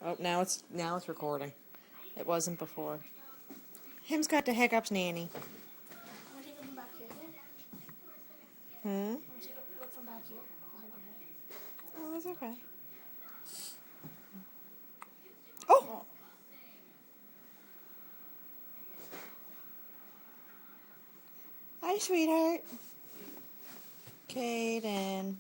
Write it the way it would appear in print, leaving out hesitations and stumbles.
Oh, now it's recording. It wasn't before. Him's got the hiccups, Nanny. Want to take it from back here? Hmm? Want to take it from back here? Behind your head. Oh, that's okay. Oh! Hi, sweetheart. Kaden.